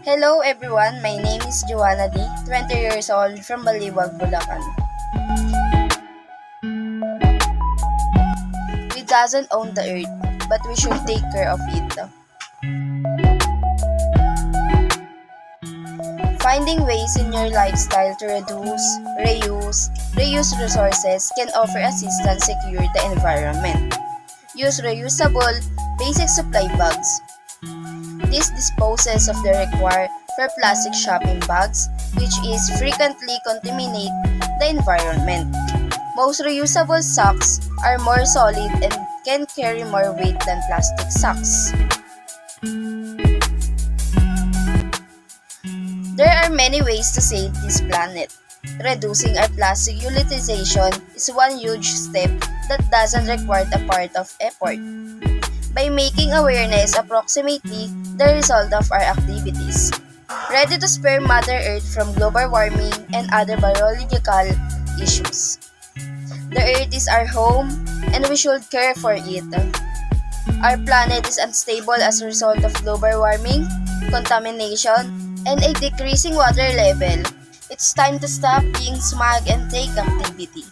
Hello everyone, my name is Joanna D, 20 years old from Baliwag, Bulacan. We doesn't own the earth, but we should take care of it. Finding ways in your lifestyle to reuse resources can offer assistance secure the environment. Use reusable, basic supply bags. This disposes of the required for plastic shopping bags, which is frequently contaminate the environment. Most reusable sacks are more solid and can carry more weight than plastic sacks. There are many ways to save this planet. Reducing our plastic utilization is one huge step that doesn't require a part of effort. By making awareness approximately the result of our activities, ready to spare Mother Earth from global warming and other biological issues. The Earth is our home and we should care for it. Our planet is unstable as a result of global warming, contamination, and a decreasing water level. It's time to stop being smug and take activity.